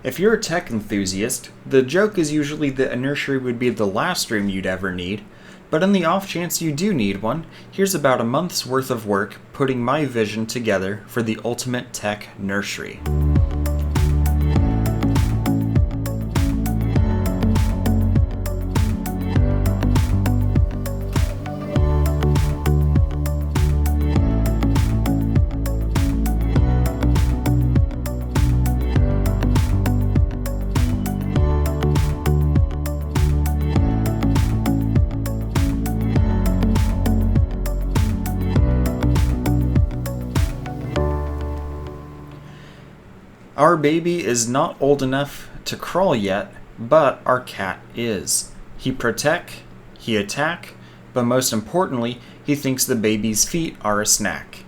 If you're a tech enthusiast, the joke is usually that a nursery would be the last room you'd ever need, but in the off chance you do need one, here's about a month's worth of work putting my vision together for the ultimate tech nursery. Our baby is not old enough to crawl yet, but our cat is. He protect, he attack, but most importantly, he thinks the baby's feet are a snack.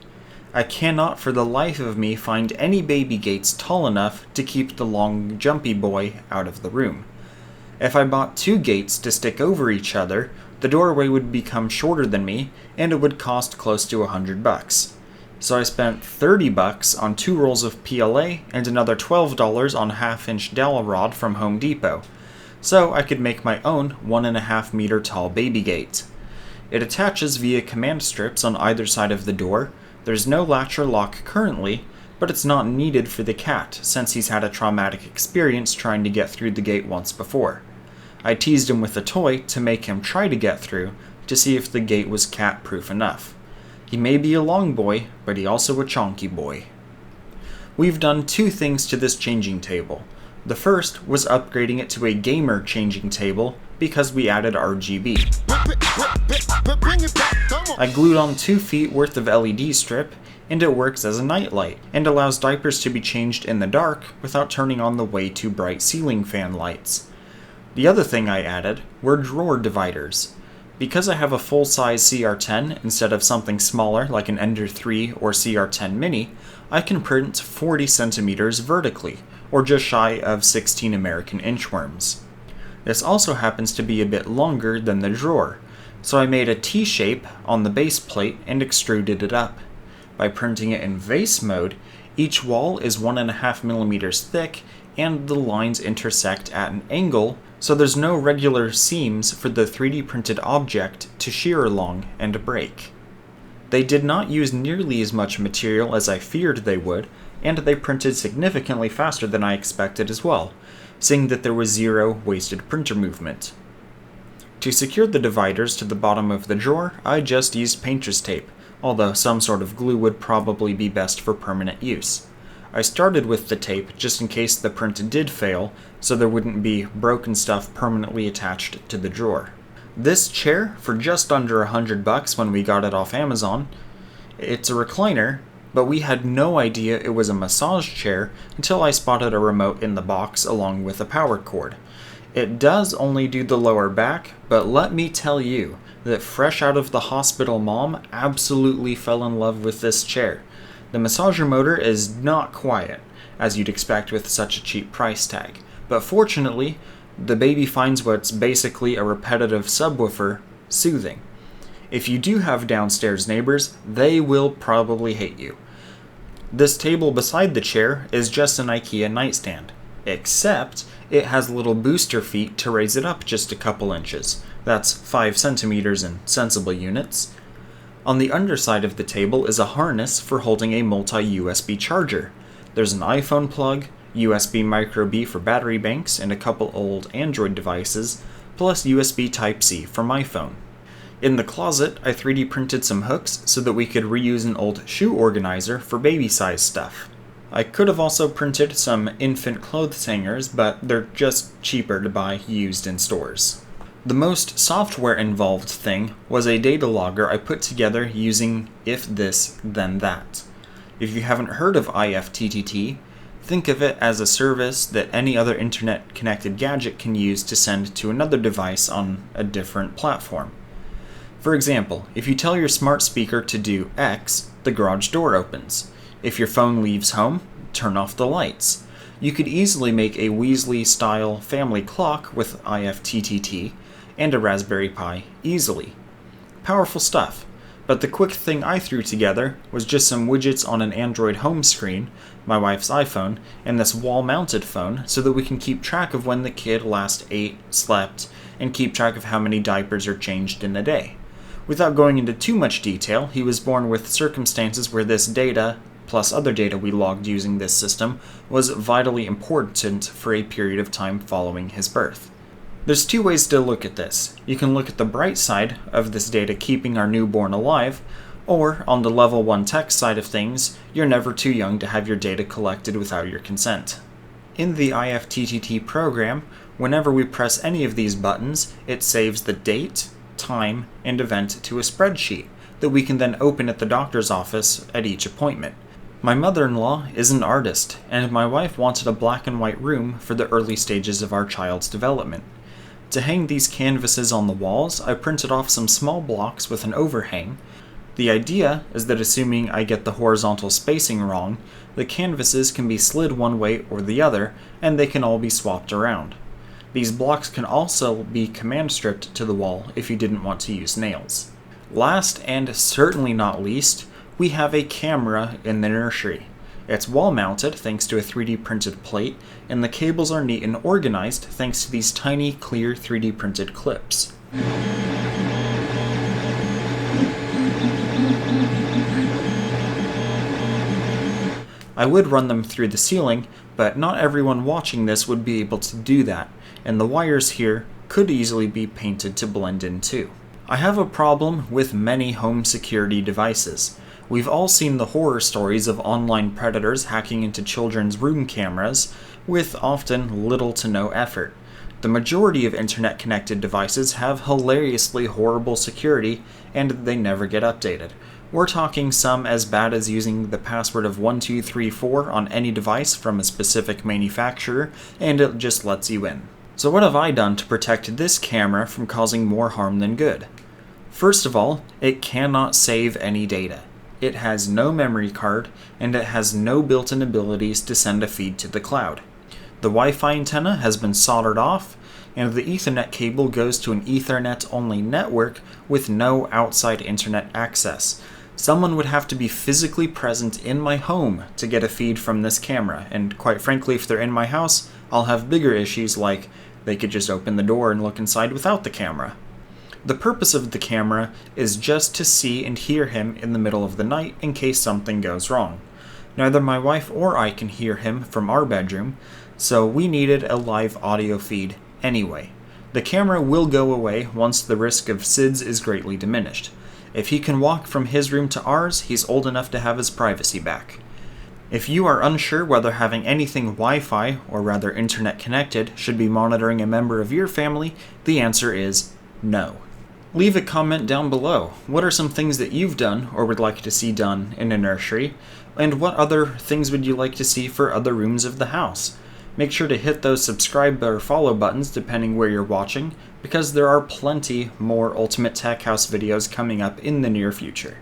I cannot for the life of me find any baby gates tall enough to keep the long jumpy boy out of the room. If I bought 2 gates to stick over each other, the doorway would become shorter than me, and it would cost close to $100. So I spent $30 on 2 rolls of PLA and another $12 on a 1/2-inch dowel rod from Home Depot, so I could make my own 1.5 meter tall baby gate. It attaches via command strips on either side of the door. There's no latch or lock currently, but it's not needed for the cat since he's had a traumatic experience trying to get through the gate once before. I teased him with a toy to make him try to get through to see if the gate was cat-proof enough. He may be a long boy, but he also a chonky boy. We've done 2 things to this changing table. The first was upgrading it to a gamer changing table because we added RGB. I glued on 2 feet worth of LED strip, and it works as a nightlight and allows diapers to be changed in the dark without turning on the way too bright ceiling fan lights. The other thing I added were drawer dividers. Because I have a full-size CR10 instead of something smaller like an Ender 3 or CR10 Mini, I can print 40 centimeters vertically, or just shy of 16 American inchworms. This also happens to be a bit longer than the drawer, so I made a T-shape on the base plate and extruded it up. By printing it in vase mode, each wall is 1.5 millimeters thick and the lines intersect at an angle, so there's no regular seams for the 3D printed object to shear along and break. They did not use nearly as much material as I feared they would, and they printed significantly faster than I expected as well, seeing that there was 0 wasted printer movement. To secure the dividers to the bottom of the drawer, I just used painter's tape, although some sort of glue would probably be best for permanent use. I started with the tape just in case the print did fail, so there wouldn't be broken stuff permanently attached to the drawer. This chair, for just under $100 when we got it off Amazon, it's a recliner, but we had no idea it was a massage chair until I spotted a remote in the box along with a power cord. It does only do the lower back, but let me tell you that fresh out of the hospital mom absolutely fell in love with this chair. The massager motor is not quiet, as you'd expect with such a cheap price tag, but fortunately, the baby finds what's basically a repetitive subwoofer soothing. If you do have downstairs neighbors, they will probably hate you. This table beside the chair is just an IKEA nightstand, except it has little booster feet to raise it up just a couple inches. That's 5 centimeters in sensible units. On the underside of the table is a harness for holding a multi-USB charger. There's an iPhone plug, USB micro B for battery banks, and a couple old Android devices, plus USB Type-C for my phone. In the closet, I 3D printed some hooks so that we could reuse an old shoe organizer for baby-size stuff. I could have also printed some infant clothes hangers, but they're just cheaper to buy used in stores. The most software-involved thing was a data logger I put together using if this, then that. If you haven't heard of IFTTT, think of it as a service that any other internet-connected gadget can use to send to another device on a different platform. For example, if you tell your smart speaker to do X, the garage door opens. If your phone leaves home, turn off the lights. You could easily make a Weasley-style family clock with IFTTT and a Raspberry Pi easily. Powerful stuff, but the quick thing I threw together was just some widgets on an Android home screen, my wife's iPhone, and this wall-mounted phone so that we can keep track of when the kid last ate, slept, and keep track of how many diapers are changed in a day. Without going into too much detail, he was born with circumstances where this data, plus other data we logged using this system, was vitally important for a period of time following his birth. There's two ways to look at this. You can look at the bright side of this data keeping our newborn alive, or on the level 1 tech side of things, you're never too young to have your data collected without your consent. In the IFTTT program, whenever we press any of these buttons, it saves the date, time, and event to a spreadsheet that we can then open at the doctor's office at each appointment. My mother-in-law is an artist, and my wife wanted a black and white room for the early stages of our child's development. To hang these canvases on the walls, I printed off some small blocks with an overhang. The idea is that assuming I get the horizontal spacing wrong, the canvases can be slid one way or the other, and they can all be swapped around. These blocks can also be command stripped to the wall if you didn't want to use nails. Last and certainly not least, we have a camera in the nursery. It's wall mounted thanks to a 3D printed plate, and the cables are neat and organized thanks to these tiny clear 3D printed clips. I would run them through the ceiling, but not everyone watching this would be able to do that, and the wires here could easily be painted to blend in too. I have a problem with many home security devices. We've all seen the horror stories of online predators hacking into children's room cameras, with often little to no effort. The majority of internet-connected devices have hilariously horrible security, and they never get updated. We're talking some as bad as using the password of 1234 on any device from a specific manufacturer, and it just lets you in. So what have I done to protect this camera from causing more harm than good? First of all, it cannot save any data. It has no memory card, and it has no built-in abilities to send a feed to the cloud. The Wi-Fi antenna has been soldered off, and the Ethernet cable goes to an Ethernet-only network with no outside internet access. Someone would have to be physically present in my home to get a feed from this camera, and quite frankly, if they're in my house, I'll have bigger issues like they could just open the door and look inside without the camera. The purpose of the camera is just to see and hear him in the middle of the night in case something goes wrong. Neither my wife or I can hear him from our bedroom, so we needed a live audio feed anyway. The camera will go away once the risk of SIDS is greatly diminished. If he can walk from his room to ours, he's old enough to have his privacy back. If you are unsure whether having anything Wi-Fi, or rather internet connected, should be monitoring a member of your family, the answer is no. Leave a comment down below. What are some things that you've done or would like to see done in a nursery? And what other things would you like to see for other rooms of the house? Make sure to hit those subscribe or follow buttons depending where you're watching, because there are plenty more Ultimate Tech House videos coming up in the near future.